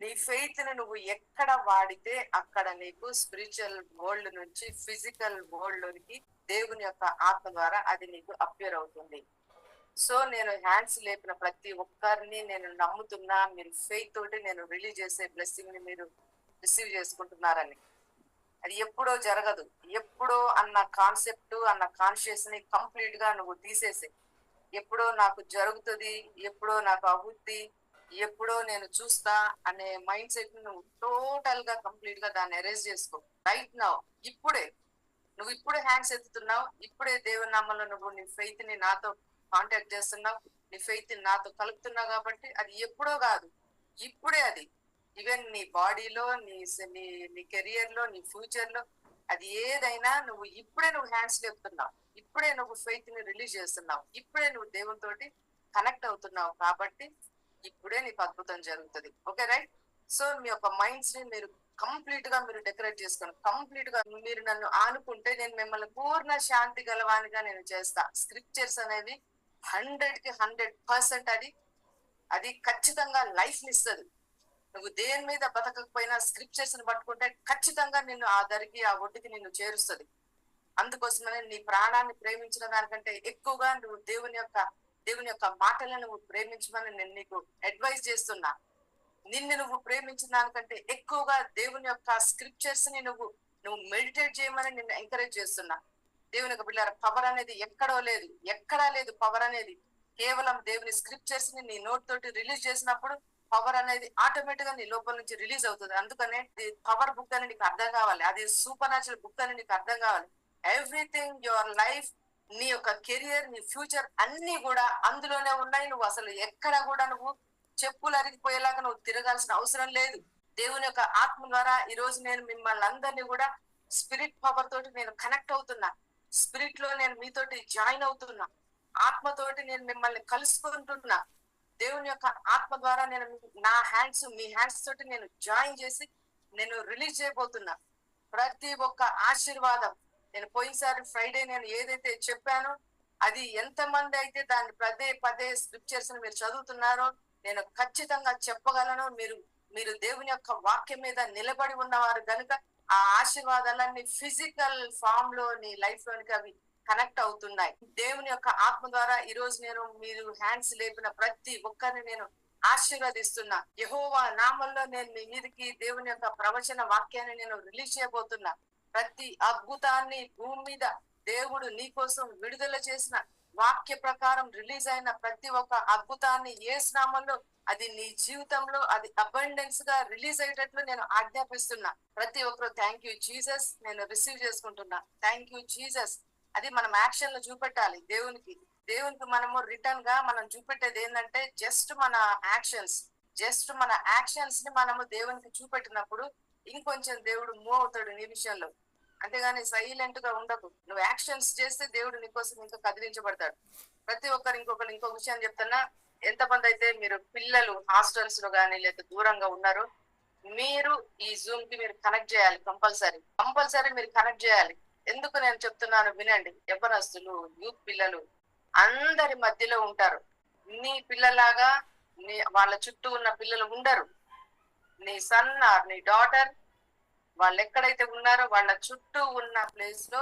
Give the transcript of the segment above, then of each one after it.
నీ ఫెయిత్ ని నువ్వు ఎక్కడ వాడితే అక్కడ నీకు స్పిరిచువల్ వరల్డ్ నుంచి ఫిజికల్ వరల్డ్ లోనికి దేవుని యొక్క ఆత్మ ద్వారా అది నీకు అపియర్ అవుతుంది. సో నేను హ్యాండ్స్ లేపిన ప్రతి ఒక్కరిని నేను నమ్ముతున్నా, మీరు ఫెయిత్ తోటి నేను రిలీజ్ చేసే బ్లెస్సింగ్ ని మీరు రిసీవ్ చేసుకుంటున్నారని. అది ఎప్పుడో జరగదు, ఎప్పుడో అన్న కాన్సెప్ట్ అన్న కాన్షియస్ ని కంప్లీట్ గా నువ్వు తీసేసి, ఎప్పుడో నాకు జరుగుతుంది, ఎప్పుడో నాకు అవుద్ది, ఎప్పుడో నేను చూస్తా అనే మైండ్ సెట్ నువ్వు టోటల్ గా కంప్లీట్ గా దాన్ని ఎరేజ్ చేసుకో. రైట్ నౌ, ఇప్పుడే నువ్వు ఇప్పుడే హ్యాండ్స్ ఎత్తుతున్నావు, ఇప్పుడే దేవుని నామంలో నువ్వు నీ ఫెయిత్ ని నాతో కాంటాక్ట్ చేస్తున్నావు, నీ ఫెయిత్ ని నాతో కలుపుతున్నావు. కాబట్టి అది ఎప్పుడో కాదు, ఇప్పుడే. అది ఈవెన్ నీ బాడీలో, నీ నీ కెరియర్ లో, నీ ఫ్యూచర్ లో, అది ఏదైనా నువ్వు ఇప్పుడే నువ్వు హ్యాండ్స్ లేపుతున్నావు, ఇప్పుడే నువ్వు ఫెయిత్ ని రిలీజ్ చేస్తున్నావు, ఇప్పుడే నువ్వు దేవునితోటి కనెక్ట్ అవుతున్నావు. కాబట్టి ఇప్పుడే నీకు అద్భుతం జరుగుతుంది. Okay, right? సో మీ యొక్క మైండ్స్ ని మీరు కంప్లీట్ గా మీరు డెకరేట్ చేసుకోండి. కంప్లీట్ గా మీరు నన్ను ఆనుకుంటే నేను మిమ్మల్ని పూర్ణ శాంతి గలవానిగా నేను చేస్తా. స్క్రిప్చర్స్ అనేవి 100కి 100% అది ఖచ్చితంగా లైఫ్ ని ఇస్తుంది. నువ్వు దేని మీద బతకకపోయినా స్క్రిప్చర్స్ ని పట్టుకుంటే ఖచ్చితంగా నిన్ను ఆ దరికి, ఆ ఒడ్డుకి నిన్ను చేరుస్తుంది. అందుకోసమనే నీ ప్రాణాన్ని ప్రేమించిన దానికంటే ఎక్కువగా నువ్వు దేవుని యొక్క మాటలను నువ్వు ప్రేమించమని నేను నీకు అడ్వైజ్ చేస్తున్నా. నిన్ను నువ్వు ప్రేమించిన దానికంటే ఎక్కువగా దేవుని యొక్క స్క్రిప్చర్స్ ని నువ్వు మెడిటేట్ చేయమని నిన్ను ఎంకరేజ్ చేస్తున్నా. దేవుని యొక్క పిల్లల పవర్ అనేది ఎక్కడో లేదు, ఎక్కడా లేదు పవర్ అనేది. కేవలం దేవుని స్క్రిప్చర్స్ ని నీ నోట్ తోటి రిలీజ్ చేసినప్పుడు పవర్ అనేది ఆటోమేటిక్ గా నీ లోపల నుంచి రిలీజ్ అవుతుంది. అందుకనే పవర్ బుక్ అని నీకు అర్థం కావాలి, అది సూపర్ న్యాచురల్ బుక్ అని నీకు అర్థం కావాలి. ఎవ్రీథింగ్, యువర్ లైఫ్, నీ యొక్క కెరియర్, నీ ఫ్యూచర్ అన్ని కూడా అందులోనే ఉన్నాయి. నువ్వు అసలు ఎక్కడ కూడా నువ్వు చెప్పులు అరిగిపోయేలాగా నువ్వు తిరగాల్సిన అవసరం లేదు. దేవుని యొక్క ఆత్మ ద్వారా ఈ రోజు నేను మిమ్మల్ని అందరినీ కూడా స్పిరిట్ పవర్ తోటి నేను కనెక్ట్ అవుతున్నా, స్పిరిట్ లో నేను మీతోటి జాయిన్ అవుతున్నా, ఆత్మతోటి నేను మిమ్మల్ని కలుసుకుంటున్నా. దేవుని యొక్క ఆత్మ ద్వారా నేను మీ హ్యాండ్స్ తోటి నేను జాయిన్ చేసి నేను రిలీజ్ చేయబోతున్నా. ప్రతి ఒక్క ఆశీర్వాదం నేను పోయినసారి ఫ్రైడే నేను ఏదైతే చెప్పానో అది ఎంతమంది అయితే దాన్ని పదే పదే స్క్రిప్చర్స్ మీరు చదువుతున్నారో నేను ఖచ్చితంగా చెప్పగలను. మీరు దేవుని యొక్క వాక్యం మీద నిలబడి ఉన్నవారు కనుక ఆ ఆశీర్వాదాలన్నీ ఫిజికల్ ఫామ్ లో నీ లైఫ్ లోనికి అవి కనెక్ట్ అవుతున్నాయి. దేవుని యొక్క ఆత్మ ద్వారా ఈ రోజు మీరు హ్యాండ్స్ లేపిన ప్రతి ఒక్కరిని నేను ఆశీర్వదిస్తున్నా. యెహోవా నామంలో నేను మీ మీదకి దేవుని యొక్క ప్రవచన వాక్యాన్ని నేను రిలీజ్ చేయబోతున్నా. ప్రతి అద్భుతాన్ని భూమి మీద దేవుడు నీ కోసం విడుదల చేసిన వాక్య ప్రకారం రిలీజ్ అయిన ప్రతి ఒక్క అద్భుతాన్ని యేసు నామంలో అది నీ జీవితంలో అది అబండెన్స్ గా రిలీజ్ అయ్యేటట్లు నేను ఆజ్ఞాపిస్తున్నా. ప్రతి ఒక్కరు థ్యాంక్ యూ జీసస్, నేను రిసీవ్ చేసుకుంటున్నా. Thank you Jesus. అది మనం యాక్షన్ లో చూపెట్టాలి. దేవునికి మనము రిటర్న్ గా మనం చూపెట్టేది ఏంటంటే జస్ట్ మన యాక్షన్స్ ని మనము దేవునికి చూపెట్టినప్పుడు ఇంకొంచెం దేవుడు మూవ్ అవుతాడు నీ విషయంలో. అంతేగాని సైలెంట్ గా ఉండకు. నువ్వు యాక్షన్స్ చేస్తే దేవుడు నీకోసం ఇంకా కదిలించబడతాడు. ప్రతి ఒక్కరు ఇంకొక విషయం చెప్తున్నా, ఎంతమంది అయితే మీరు పిల్లలు హాస్టల్స్ లో కానీ లేదా దూరంగా ఉన్నారో మీరు ఈ జూమ్ కి మీరు కనెక్ట్ చేయాలి. కంపల్సరీ మీరు కనెక్ట్ చేయాలి. ఎందుకు నేను చెప్తున్నాను వినండి. యవ్వనస్తులు, యూత్ పిల్లలు అందరి మధ్యలో ఉంటారు. నీ పిల్లలాగా వాళ్ళ చుట్టూ ఉన్న పిల్లలు ఉండరు. నీ సన్ ఆర్ నీ డాటర్ వాళ్ళు ఎక్కడైతే ఉన్నారో వాళ్ళ చుట్టూ ఉన్న ప్లేస్ లో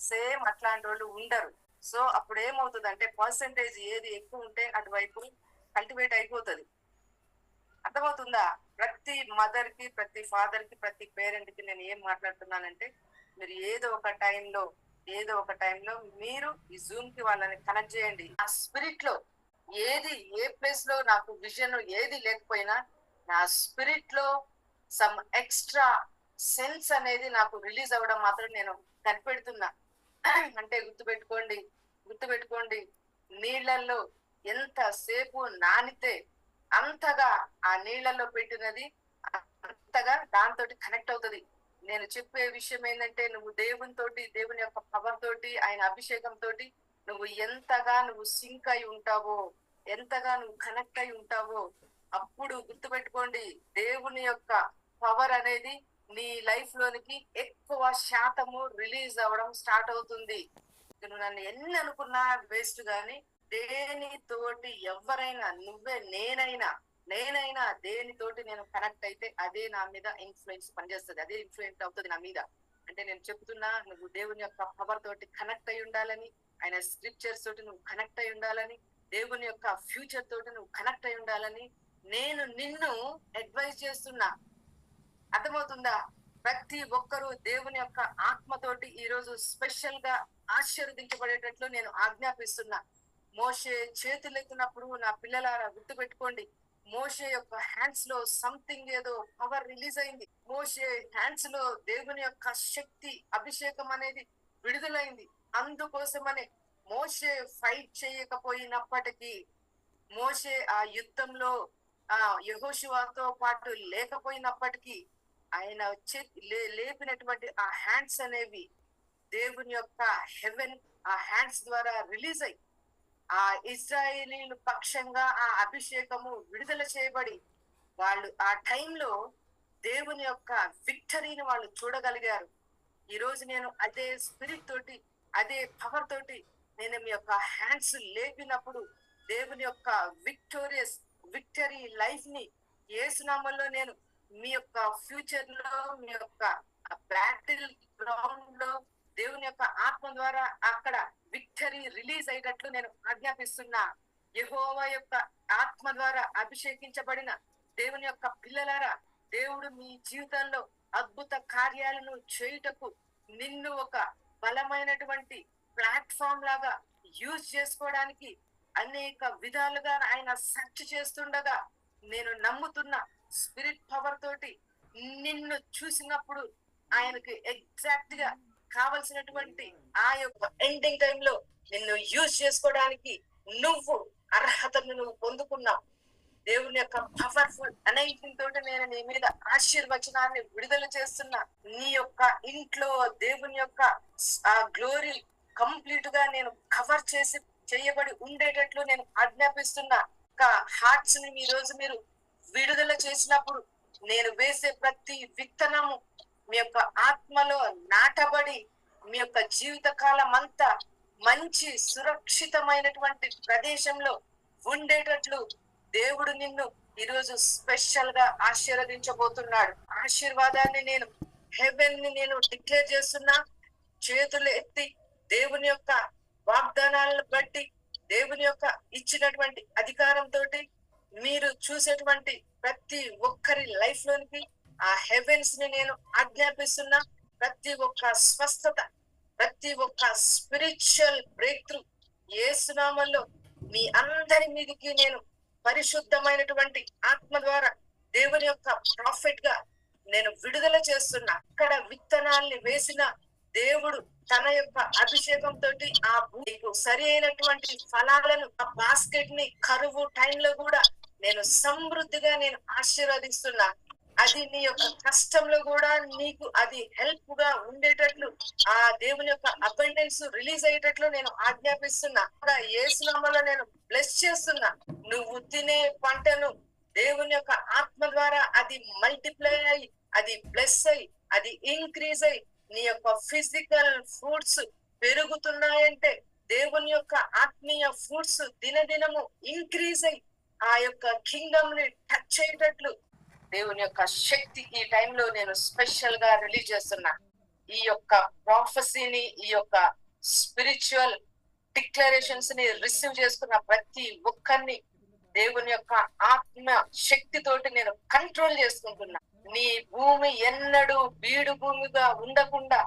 సేమ్ అట్లాంటి వాళ్ళు ఉండరు. సో అప్పుడు ఏమవుతుంది అంటే పర్సంటేజ్ ఏది ఎక్కువ ఉంటే అటువైపు కల్టివేట్ అయిపోతుంది. అర్థమవుతుందా? ప్రతి మదర్ కి, ప్రతి ఫాదర్ కి, ప్రతి పేరెంట్ కి నేను ఏం మాట్లాడుతున్నానంటే మీరు ఏదో ఒక టైంలో మీరు ఈ జూమ్ కి వాళ్ళని కనెక్ట్ చేయండి. ఆ స్పిరిట్ లో ఏ ప్లేస్ లో నాకు విజన్ ఏది లేకపోయినా నా స్పిరిట్ లో సమ్ ఎక్స్ట్రా సెన్స్ అనేది నాకు రిలీజ్ అవ్వడం మాత్రం నేను కనిపెడుతున్నా. అంటే గుర్తుపెట్టుకోండి, నీళ్లలో ఎంతసేపు నానితే అంతగా ఆ నీళ్లలో పెట్టినది అంతగా దాంతో కనెక్ట్ అవుతుంది. నేను చెప్పే విషయం ఏంటంటే నువ్వు దేవుని యొక్క పవర్ తోటి, ఆయన అభిషేకం తోటి నువ్వు ఎంతగా సింక్ అయి ఉంటావో, ఎంతగా నువ్వు కనెక్ట్ అయి ఉంటావో అప్పుడు గుర్తుపెట్టుకోండి దేవుని యొక్క పవర్ అనేది నీ లైఫ్ లోనికి ఎక్కువ శాతము రిలీజ్ అవ్వడం స్టార్ట్ అవుతుంది. నువ్వు నన్ను ఎన్ని అనుకున్నా వేస్ట్ గాని దేనితోటి ఎవరైనా, నేనైనా నేనైనా దేనితోటి నేను కనెక్ట్ అయితే అదే నా మీద ఇన్ఫ్లుయెన్స్ పనిచేస్తుంది, అదే ఇన్ఫ్లుయెన్స్ అవుతుంది నా మీద. అంటే నేను చెప్తున్నా, నువ్వు దేవుని యొక్క పవర్ తోటి కనెక్ట్ అయి ఉండాలని, ఆయన స్క్రిప్చర్స్ తోటి నువ్వు కనెక్ట్ అయి ఉండాలని, దేవుని యొక్క ఫ్యూచర్ తోటి నువ్వు కనెక్ట్ అయి ఉండాలని నేను నిన్ను అడ్వైజ్ చేస్తున్నా. అర్థమవుతుందా? ప్రతి ఒక్కరూ దేవుని యొక్క ఆత్మతోటి ఈ రోజు స్పెషల్ గా ఆశీర్వదించబడేటట్లు నేను ఆజ్ఞాపిస్తున్నా. మోషే చేతులెత్తినప్పుడు నా పిల్లలారా గుర్తు పెట్టుకోండి, మోషే యొక్క హ్యాండ్స్ లో సంథింగ్ ఏదో పవర్ రిలీజ్ అయింది. మోషే హ్యాండ్స్ లో దేవుని యొక్క శక్తి అభిషేకం అనేది విడుదలైంది. అందుకోసమనే మోషే ఫైట్ చేయకపోయినప్పటికీ, మోషే ఆ యుద్ధంలో యెహోషువతో పాటు లేకపోయినప్పటికీ, ఆయన లేపినటువంటి ఆ హ్యాండ్స్ అనేవి దేవుని యొక్క హెవెన్ ఆ హ్యాండ్స్ ద్వారా రిలీజ్ అయ్యి ఆ ఇజ్రాయేలీలు పక్షంగా ఆ అభిషేకము విడుదల చేయబడి వాళ్ళు ఆ టైంలో దేవుని యొక్క విక్టరీని వాళ్ళు చూడగలిగారు. ఈ రోజు నేను అదే స్పిరిట్ తోటి, అదే పవర్ తోటి నేను మీ యొక్క హ్యాండ్స్ లేపినప్పుడు దేవుని యొక్క విక్టరీ లైఫ్ ని యేసునామములో నేను మీ యొక్క ఫ్యూచర్ లో, మీ యొక్క బ్యాటిల్ గ్రౌండ్ లో దేవుని యొక్క ఆత్మ ద్వారా అక్కడ విక్టరీ రిలీజ్ అయ్యేటట్లు నేను ఆజ్ఞాపిస్తున్నా. యెహోవా యొక్క ఆత్మ ద్వారా అభిషేకించబడిన దేవుని యొక్క పిల్లలారా, దేవుడు మీ జీవితంలో అద్భుత కార్యాలను చేయుటకు నిన్ను ఒక బలమైనటువంటి ప్లాట్ఫామ్ లాగా యూజ్ చేసుకోవడానికి అనేక విధాలుగా ఆయన సెర్చ్ చేస్తుండగా నేను నమ్ముతున్నా, స్పిరిట్ పవర్ తోటి నిన్ను చూసినప్పుడు ఆయనకి ఎగ్జాక్ట్ గా కావలసినటువంటి ఆ యొక్క ఎండింగ్ టైంలో నిన్ను యూజ్ చేసుకోవడానికి నువ్వు అర్హతను నువ్వు పొందుకున్నావు. దేవుని యొక్క పవర్ఫుల్ అనైటింగ్ తోటి నేను నీ మీద ఆశీర్వచనాన్ని విడుదల చేస్తున్నా. నీ యొక్క ఇంట్లో దేవుని యొక్క ఆ గ్లోరీ కంప్లీట్ గా నేను కవర్ చేసి చేయబడి ఉండేటట్లు నేను ఆజ్ఞాపిస్తున్నా. హార్ట్స్ ని ఈ రోజు మీరు విడుదల చేసినప్పుడు నేను వేసే ప్రతి విత్తనము మీ యొక్క ఆత్మలో నాటబడి మీ యొక్క జీవిత కాలం అంతా మంచి సురక్షితమైనటువంటి ప్రదేశంలో ఉండేటట్లు దేవుడు నిన్ను ఈరోజు స్పెషల్ గా ఆశీర్వదించబోతున్నాడు. ఆశీర్వాదాన్ని నేను హెవెన్ ని నేను డిక్లేర్ చేస్తున్నా. చేతులు ఎత్తి దేవుని యొక్క వాగ్దానాలను బట్టి, దేవుని యొక్క ఇచ్చినటువంటి అధికారంతో మీరు చూసేటువంటి ప్రతి ఒక్కరి లైఫ్ లోనికి ఆ హెవెన్స్ ని నేను ఆజ్ఞాపిస్తున్నా. ప్రతి ఒక్క స్వస్థత, ప్రతి ఒక్క స్పిరిచువల్ బ్రేక్ త్రూ యేసు నామములో మీ అందరి మీదకి నేను పరిశుద్ధమైనటువంటి ఆత్మ ద్వారా దేవుని యొక్క ప్రాఫిట్ గా నేను విడుదల చేస్తున్నా. అక్కడ విత్తనాల్ని వేసిన దేవుడు తన యొక్క అభిషేకం తోటి ఆ భూమికి సరి అయినటువంటి ఫలాలను, ఆ బాస్కెట్ ని కరువు టైంలో కూడా నేను సమృద్ధిగా నేను ఆశీర్వదిస్తున్నా. అది నీ యొక్క కష్టంలో కూడా నీకు అది హెల్ప్ గా ఉండేటట్లు ఆ దేవుని యొక్క అబండెన్స్ రిలీజ్ అయ్యేటట్లు నేను ఆజ్ఞాపిస్తున్నా. యేసు నామములో నేను బ్లెస్ చేస్తున్నా. నువ్వు తినే పంటను దేవుని యొక్క ఆత్మ ద్వారా అది మల్టిప్లై అయ్యి, అది బ్లెస్ అయ్యి, అది ఇంక్రీజ్ అయ్యి నీ యొక్క ఫిజికల్ ఫ్రూట్స్ పెరుగుతున్నాయంటే దేవుని యొక్క ఆత్మీయ ఫ్రూట్స్ దినదినము ఇంక్రీజ్ అయ్యి ఆ యొక్క కింగ్డమ్ ని టచ్ అయ్యేటట్లు దేవుని యొక్క శక్తి ఈ టైంలో నేను స్పెషల్ గా రిలీజ్ చేస్తున్నా. ఈ యొక్క ప్రాఫెసీని, ఈ యొక్క స్పిరిచువల్ డిక్లరేషన్స్ ని రిసీవ్ చేసుకున్న ప్రతి ఒక్కరిని దేవుని యొక్క ఆత్మ శక్తితోటి నేను కంట్రోల్ చేసుకుంటున్నా. నీ భూమి ఎన్నడూ బీడు భూమిగా ఉండకుండా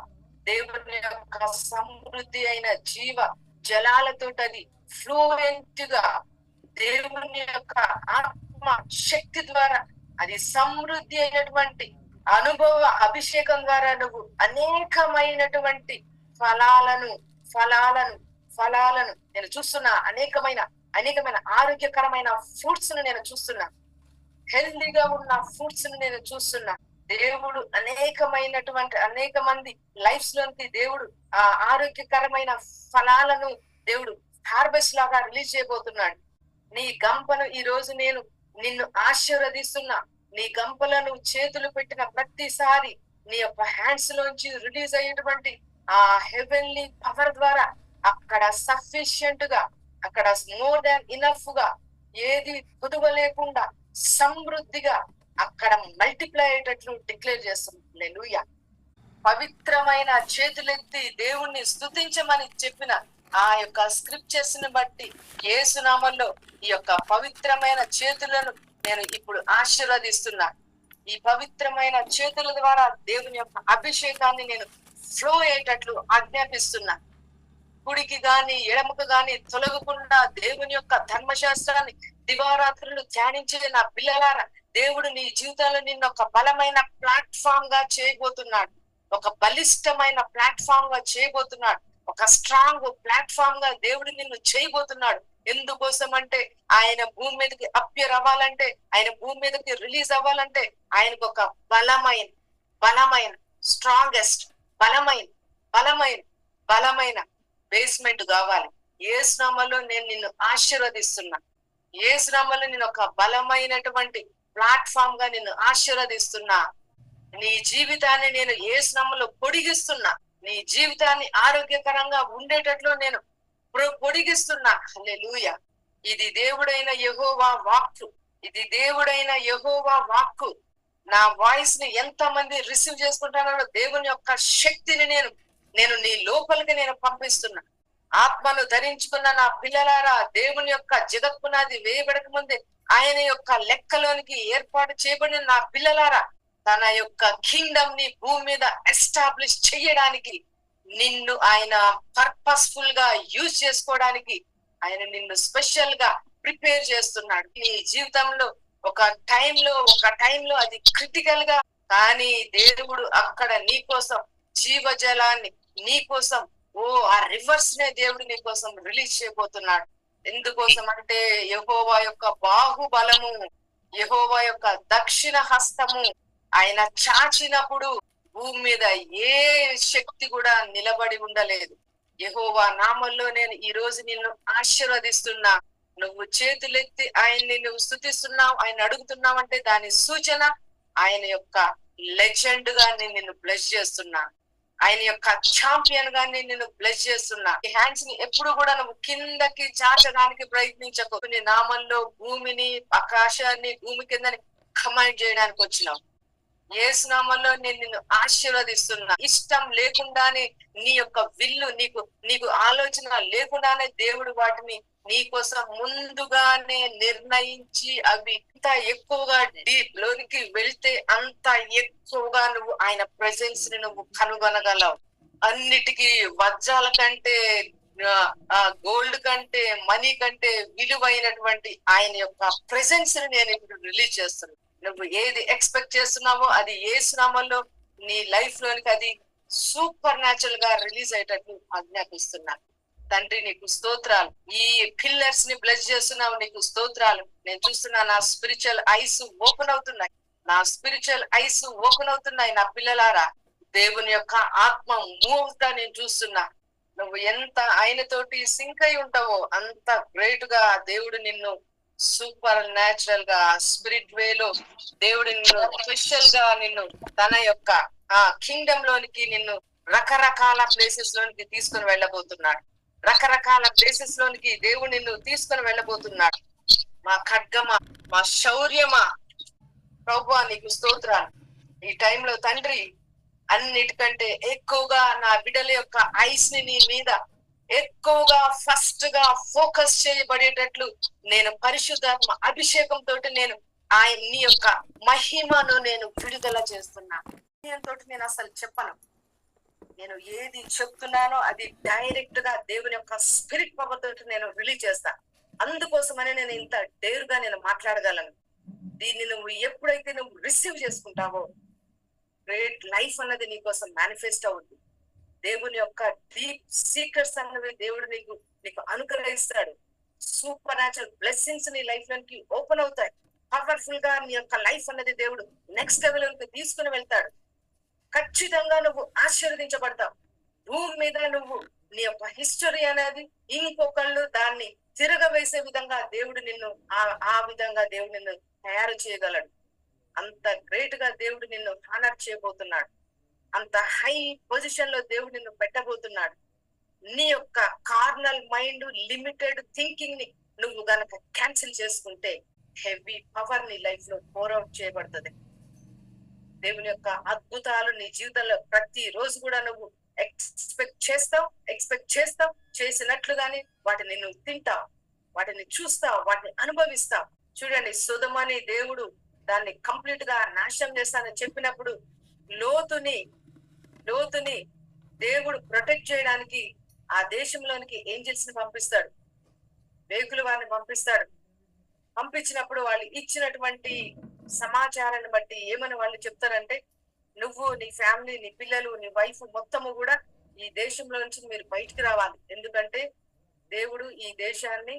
దేవుని యొక్క సమృద్ధి అయిన జీవ జలాలతో అది ఫ్లూయెంట్ గా దేవుని యొక్క ఆత్మ శక్తి ద్వారా అది సమృద్ధి అయినటువంటి అనుభవ అభిషేకం ద్వారా నువ్వు అనేకమైనటువంటి ఫలాలను నేను చూస్తున్నా. అనేకమైన ఆరోగ్యకరమైన ఫ్రూట్స్ ను నేను చూస్తున్నా. హెల్దీగా ఉన్న ఫ్రూట్స్ ను నేను చూస్తున్నా. దేవుడు అనేక మంది లైఫ్స్ లోనికి దేవుడు ఆ ఆరోగ్యకరమైన ఫలాలను దేవుడు హార్వెస్ట్ లాగా రిలీజ్ చేయబోతున్నాడు. నీ గంపను ఈ రోజు నేను నిన్ను ఆశీర్వదిస్తున్నా. నీ గంపలను చేతులు పెట్టిన ప్రతిసారి నీ యొక్క హ్యాండ్స్ లోంచి రిలీజ్ అయ్యేటువంటి ఆ హెవెన్లీ పవర్ ద్వారా అక్కడ సఫిషియంట్ గా, అక్కడ మోర్ దాన్ ఇనఫ్ గా, ఏది కుదువ లేకుండా సమృద్ధిగా అక్కడ మల్టిప్లై అయ్యేటట్లు డిక్లేర్ చేస్తుంది. హల్లెలూయా. పవిత్రమైన చేతులెత్తి దేవుణ్ణి స్తుతించమని చెప్పిన ఆ యొక్క స్క్రిప్చర్స్ ని బట్టి యేసునామంలో ఈ యొక్క పవిత్రమైన చేతులను నేను ఇప్పుడు ఆశీర్వదిస్తున్నా. ఈ పవిత్రమైన చేతుల ద్వారా దేవుని యొక్క అభిషేకాన్ని నేను ఫ్లో అయ్యేటట్లు ఆజ్ఞాపిస్తున్నా. కుడికి గాని ఎడమకు గాని తొలగకుండా దేవుని యొక్క ధర్మశాస్త్రాన్ని దివారాత్రులు ధ్యానించే నా పిల్లలారా, దేవుడు నీ జీవితంలో నిన్ను ఒక బలమైన ప్లాట్ఫామ్ గా చేయబోతున్నాడు. ఒక బలిష్టమైన ప్లాట్ఫామ్ గా చేయబోతున్నాడు. ఒక స్ట్రాంగ్ ప్లాట్ఫామ్ గా దేవుడు నిన్ను చేయబోతున్నాడు. ఎందుకోసం అంటే ఆయన భూమి మీదకి అప్పియర్ అవ్వాలంటే, ఆయన భూమి మీదకి రిలీజ్ అవ్వాలంటే ఆయనకు ఒక బలమైన బలమైన స్ట్రాంగెస్ట్ బలమైన బలమైన బలమైన బేస్మెంట్ కావాలి. యేసునామములో నేను నిన్ను ఆశీర్వదిస్తున్నా. యేసునామములో నేను ఒక బలమైనటువంటి ప్లాట్ఫామ్ గా నిన్ను ఆశీర్వదిస్తున్నా. నీ జీవితాన్ని నేను యేసునామములో పొడిగిస్తున్నా. నీ జీవితాన్ని ఆరోగ్యకరంగా ఉండేటట్లు నేను పొడిగిస్తున్నా. హల్లెలూయా. ఇది దేవుడైన యెహోవా వాక్కు. ఇది దేవుడైన యెహోవా వాక్కు. నా వాయిస్ ని ఎంత మంది రిసీవ్ చేసుకుంటానో దేవుని యొక్క శక్తిని నేను నీ లోపలికి నేను పంపిస్తున్నా. ఆత్మను ధరించుకున్న నా పిల్లలారా, దేవుని యొక్క జగత్పునాది వేయబడక ముందే ఆయన యొక్క లెక్కలోనికి ఏర్పాటు చేయబడిన నా పిల్లలారా, తన యొక్క కింగ్డమ్ ని భూమి మీద ఎస్టాబ్లిష్ చేయడానికి నిన్ను ఆయన పర్పస్ఫుల్ గా యూజ్ చేసుకోవడానికి ఆయన నిన్ను స్పెషల్ గా ప్రిపేర్ చేస్తున్నాడు. నీ జీవితంలో ఒక టైంలో అది క్రిటికల్ గా, కానీ దేవుడు అక్కడ నీ కోసం జీవజలాన్ని నీ కోసం ఆ రివర్స్ నే దేవుడు నీ కోసం రిలీజ్ చేయబోతున్నాడు. ఎందుకోసం అంటే యెహోవా యొక్క బాహుబలము, యెహోవా యొక్క దక్షిణ హస్తము ఆయన చాచినప్పుడు భూమి మీద ఏ శక్తి కూడా నిలబడి ఉండలేదు. యెహోవా నామంలో నేను ఈ రోజు నిన్ను ఆశీర్వదిస్తున్నా. నువ్వు చేతులెత్తి ఆయన్ని నువ్వు స్తుతిస్తున్నావు, ఆయన అడుగుతున్నావు అంటే దాని సూచన ఆయన యొక్క లెజెండ్ గా నేను నిన్ను బ్లెస్ చేస్తున్నా. ఆయన యొక్క ఛాంపియన్ గా నేను నిన్ను బ్లెస్ చేస్తున్నా. ఈ హ్యాండ్స్ ని ఎప్పుడు కూడా నువ్వు కిందకి చాచడానికి ప్రయత్నించకు. నీ నామంలో భూమిని, ఆకాశాన్ని, భూమి కిందని కమాండ్ చేయడానికి వచ్చినావు. యేసునామంలో నేను నిన్ను ఆశీర్వదిస్తున్నా. ఇష్టం లేకుండానే నీ యొక్క విల్లు నీకు ఆలోచన లేకుండానే దేవుడు వాటిని నీ కోసం ముందుగానే నిర్ణయించి అవి ఇంత ఎక్కువగా డీప్ లోనికి వెళ్తే అంత ఎక్కువగా నువ్వు ఆయన ప్రెజెన్స్ ని నువ్వు కనుగొనగలవు. అన్నిటికీ వజ్రాల కంటే, గోల్డ్ కంటే, మనీ కంటే విలువైనటువంటి ఆయన యొక్క ప్రెజెన్స్ ని నేను ఇప్పుడు రిలీజ్ చేస్తున్నాను. నువ్వు ఏది ఎక్స్పెక్ట్ చేస్తున్నావో అది యేసునామంలో నీ లైఫ్ లోనికి అది సూపర్ న్యాచురల్ గా రిలీజ్ అయ్యేటట్టు ఆజ్ఞాపిస్తున్నాను. తండ్రి నీకు స్తోత్రాలు. ఈ పిల్లర్స్ ని బ్లెస్ చేస్తున్నావు, నీకు స్తోత్రాలు. నేను చూస్తున్నా నా స్పిరిచువల్ ఐస్ ఓపెన్ అవుతున్నాయి. నా స్పిరిచువల్ ఐస్ ఓపెన్ అవుతున్నాయి. నా పిల్లలారా, దేవుని యొక్క ఆత్మ మూవ్ అవుతా నేను చూస్తున్నా. నువ్వు ఎంత ఆయనతోటి సింక్ అయి ఉంటావో అంత గ్రేట్ గా దేవుడు నిన్ను సూపర్ న్యాచురల్ గా స్పిరిట్ వేలో దేవుడు నిన్ను స్పెషల్ గా నిన్ను తన యొక్క కింగ్డమ్ లోనికి నిన్ను రకరకాల ప్లేసెస్ లోనికి తీసుకుని వెళ్ళబోతున్నాడు. రకరకాల ప్లేసెస్ లోనికి దేవుడు నిన్ను తీసుకుని వెళ్ళబోతున్నాడు. మా ఖడ్గమా, మా శౌర్యమా, ప్రభువా నీకు స్తోత్రాలు. ఈ టైంలో తండ్రి అన్నిటికంటే ఎక్కువగా నా బిడ్డల యొక్క ఐస్ ని నీ మీద ఎక్కువగా ఫస్ట్ గా ఫోకస్ చేయబడేటట్లు నేను పరిశుద్ధాత్మ అభిషేకంతో నేను నీ యొక్క మహిమను నేను విడుదల చేస్తున్నా. తోటి నేను అసలు చెప్పను. నేను ఏది చెప్తున్నానో అది డైరెక్ట్ గా దేవుని యొక్క స్పిరిట్ పవర్ తోటి నేను రిలీజ్ చేస్తాను. అందుకోసమని నేను ఇంత డేరుగా నేను మాట్లాడగలను. దీన్ని నువ్వు ఎప్పుడైతే నువ్వు రిసీవ్ చేసుకుంటావో గ్రేట్ లైఫ్ అన్నది నీ కోసం మేనిఫెస్ట్ అవుతుంది. దేవుని యొక్క డీప్ సీక్రెట్స్ అన్నవి దేవుడు నీకు అనుగ్రహిస్తాడు. సూపర్ న్యాచురల్ బ్లెస్సింగ్స్ నీ లైఫ్ లోకి ఓపెన్ అవుతాయి. పవర్ఫుల్ గా నీ యొక్క లైఫ్ అన్నది దేవుడు నెక్స్ట్ లెవెల్ లోకి తీసుకుని వెళ్తాడు. ఖచ్చితంగా నువ్వు ఆశీర్వదించబడతావు. భూమి మీద నువ్వు నీ యొక్క హిస్టరీ అనేది ఇంకొకళ్ళు దాన్ని తిరగవేసే విధంగా దేవుడు నిన్ను ఆ విధంగా దేవుడు నిన్ను తయారు చేయగలడు. అంత గ్రేట్ గా దేవుడు నిన్ను హానర్ చేయబోతున్నాడు. అంత హై పొజిషన్ లో దేవుడు నిన్ను పెట్టబోతున్నాడు. నీ యొక్క కార్నల్ మైండ్, లిమిటెడ్ థింకింగ్ ని నువ్వు గనక క్యాన్సిల్ చేసుకుంటే హెవీ పవర్ నీ లైఫ్ లో పోర్ అవుట్ చేయబడుతుంది. దేవుని యొక్క అద్భుతాలు నీ జీవితంలో ప్రతి రోజు కూడా నువ్వు ఎక్స్పెక్ట్ చేస్తావు, చేసినట్లుగానే వాటిని నువ్వు తింటావు, వాటిని చూస్తావు, వాటిని అనుభవిస్తావు. చూడండి, సొదొమని దేవుడు దాన్ని కంప్లీట్ గా నాశనం చేస్తానని చెప్పినప్పుడు లోతుని దేవుడు ప్రొటెక్ట్ చేయడానికి ఆ దేశంలోనికి ఏంజల్స్ ని పంపిస్తాడు, వేగులు వారిని పంపిస్తాడు. పంపించినప్పుడు వాళ్ళు ఇచ్చినటువంటి సమాచారాన్ని బట్టి ఏమని వాళ్ళు చెప్తారంటే, నువ్వు, నీ ఫ్యామిలీ, నీ పిల్లలు, నీ వైఫ్ మొత్తము కూడా ఈ దేశంలో నుంచి మీరు బయటికి రావాలి, ఎందుకంటే దేవుడు ఈ దేశాన్ని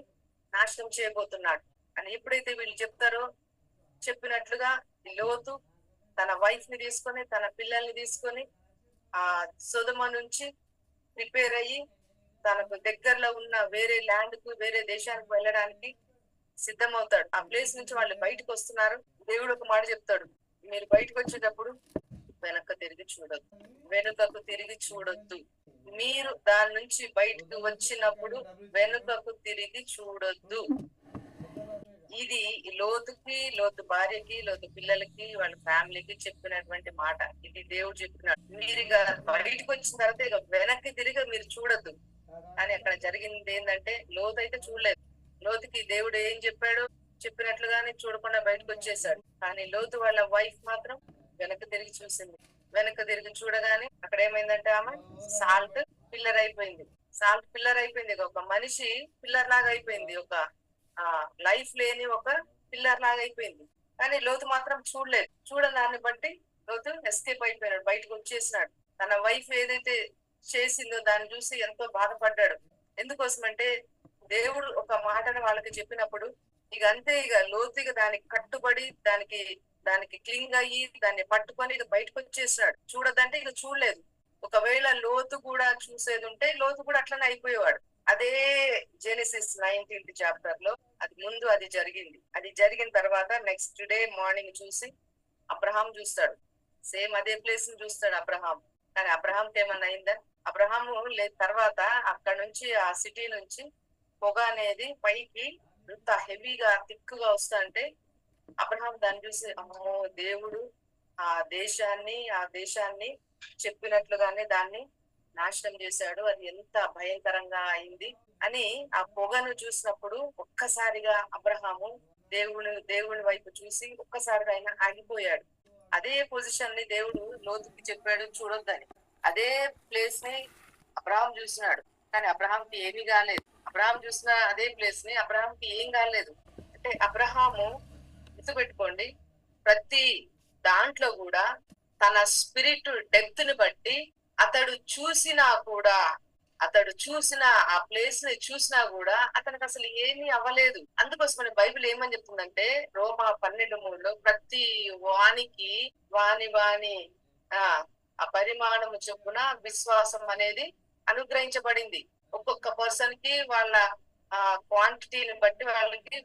నాశనం చేయబోతున్నాడు అని ఎప్పుడైతే వీళ్ళు చెప్తారో, చెప్పినట్లుగా లోతు తన వైఫ్ ని తీసుకొని, తన పిల్లల్ని తీసుకొని ఆ సొదొమ నుంచి ప్రిపేర్ అయ్యి తనకు దగ్గరలో ఉన్న వేరే ల్యాండ్ కు, వేరే దేశానికి వెళ్ళడానికి సిద్ధమవుతాడు. ఆ ప్లేస్ నుంచి వాళ్ళు బయటకు వస్తున్నారు. దేవుడు ఒక మాట చెప్తాడు, మీరు బయటకు వచ్చేటప్పుడు వెనక్కు తిరిగి చూడొద్దు. మీరు దాని నుంచి బయటకు వచ్చినప్పుడు వెనుకకు తిరిగి చూడొద్దు. ఇది లోతు భార్యకి, లోతు పిల్లలకి, వాళ్ళ ఫ్యామిలీకి చెప్పినటువంటి మాట. ఇది దేవుడు చెప్పినాడు. మీరు ఇక బయటకు వచ్చిన తర్వాత ఇక వెనక్కి తిరిగి మీరు చూడొద్దు. కానీ అక్కడ జరిగింది ఏంటంటే, లోతు అయితే చూడలేదు. లోతుకి దేవుడు ఏం చెప్పాడు, చెప్పినట్లుగానే చూడకుండా బయటకు వచ్చేసాడు. కానీ లోతు వాళ్ళ వైఫ్ మాత్రం వెనక్కి తిరిగి చూసింది. వెనక్కి తిరిగి చూడగానే అక్కడ ఏమైందంటే, ఆమె సాల్ట్ పిల్లర్ అయిపోయింది. ఒక మనిషి పిల్లర్ లాగా అయిపోయింది, ఒక లైఫ్ లేని ఒక పిల్లర్ లాగా అయిపోయింది. కానీ లోతు మాత్రం చూడలేదు. చూడడాన్ని బట్టి లోతు ఎస్కేప్ అయిపోయినాడు, బయటకు వచ్చేసినాడు. తన వైఫ్ ఏదైతే చేసిందో దాన్ని చూసి ఎంతో బాధపడ్డాడు. ఎందుకోసమంటే దేవుడు ఒక మాటను వాళ్ళకి చెప్పినప్పుడు ఇక అంతే, ఇక లోతుగా దానికి కట్టుబడి దానికి క్లింగ్ అయ్యి దాన్ని పట్టుకొని ఇక బయటకు వచ్చేసినాడు. చూడదంటే ఇక చూడలేదు. ఒకవేళ లోతు కూడా చూసేది ఉంటే లోతు కూడా అట్లనే అయిపోయేవాడు. అదే జెనెసిస్ 19th చాప్టర్ లో అది జరిగింది. అది జరిగిన తర్వాత నెక్స్ట్ డే మార్నింగ్ చూసి అబ్రహాం చూస్తాడు. సేమ్ అదే ప్లేస్ ని చూస్తాడు అబ్రహాం. కానీ అబ్రహాంకి ఏమన్నా అయిందా? అబ్రహాము తర్వాత అక్కడ నుంచి, ఆ సిటీ నుంచి పొగ అనేది పైకి ఇంత హెవీగా థిక్గా వస్తుంటే అబ్రహాం దాన్ని చూసి, అమ్మో, దేవుడు ఆ దేశాన్ని చెప్పినట్లుగానే దాన్ని నాశనం చేశాడు, అది ఎంత భయంకరంగా అయింది అని ఆ పొగను చూసినప్పుడు ఒక్కసారిగా అబ్రహాము దేవుని వైపు చూసి ఒక్కసారిగా ఆయన ఆగిపోయాడు. అదే పొజిషన్ ని దేవుడు లోతుకి చెప్పాడు చూడొద్దని. అదే ప్లేస్ ని అబ్రహాం చూసినాడు, కానీ అబ్రహాంకి ఏమీ కాలేదు. అబ్రహాం చూసిన అదే ప్లేస్ ని అబ్రహాంకి ఏం కాలేదు. అంటే అబ్రహాము గుర్తుపెట్టుకోండి, ప్రతి దాంట్లో కూడా తన స్పిరిట్ డెప్త్ ని బట్టి అతడు చూసిన ఆ ప్లేస్ ని చూసినా కూడా అతనికి అసలు ఏమీ అవ్వలేదు. అందుకోసమని బైబిల్ ఏమని చెప్తుందంటే, రోమా 12:3 ప్రతి వానికి వాని ఆ పరిమాణము చొప్పున విశ్వాసం అనేది అనుగ్రహించబడింది. ఒక్కొక్క పర్సన్ కి వాళ్ళ క్వాంటిటీని బట్టి వాళ్ళకి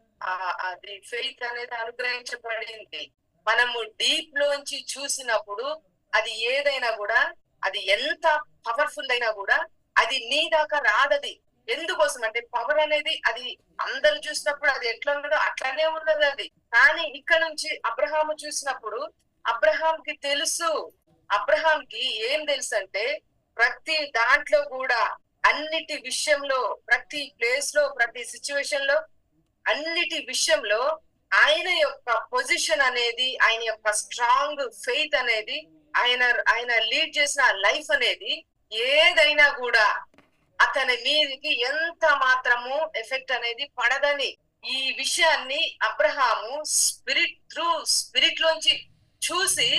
అది ఫెయిత్ అనేది అనుగ్రహించబడింది. మనము డీప్ లోంచి చూసినప్పుడు అది ఏదైనా కూడా, అది ఎంత పవర్ఫుల్ అయినా కూడా అది నీ దాకా రాదది. ఎందుకోసం అంటే పవర్ అనేది అది అందరు చూసినప్పుడు అది ఎట్లా ఉన్నదో అట్లానే ఉన్నది అది. కానీ ఇక్కడ నుంచి అబ్రహాము చూసినప్పుడు అబ్రహాంకి తెలుసు. అబ్రహాంకి ఏం తెలుసు అంటే, ప్రతి దాంట్లో కూడా, అన్నిటి విషయంలో, ప్రతి ప్లేస్ లో, ప్రతి సిచ్యువేషన్ లో, అన్నిటి విషయంలో ఆయన యొక్క పొజిషన్ అనేది, ఆయన యొక్క స్ట్రాంగ్ ఫెయిత్ అనేది, ఆయన లీడ్ చేసిన లైఫ్ అనేది ఏదైనా కూడా అతని మీదకి ఎంత మాత్రము ఎఫెక్ట్ అనేది పడదని ఈ విషయాన్ని అబ్రహాము స్పిరిట్ లోంచి చూసి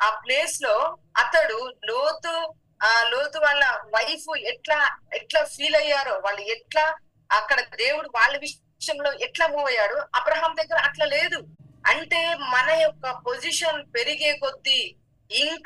ఆ ప్లేస్ లో అతడు లోతు వాళ్ళ వైఫ్ ఎట్లా ఫీల్ అయ్యారో, వాళ్ళు ఎట్లా అక్కడ దేవుడు వాళ్ళ విషయంలో ఎట్లా మూవ్ అయ్యాడు, అబ్రహాం దగ్గర అట్లా లేదు. అంటే మన యొక్క పొజిషన్ పెరిగే కొద్దీ ఇంకా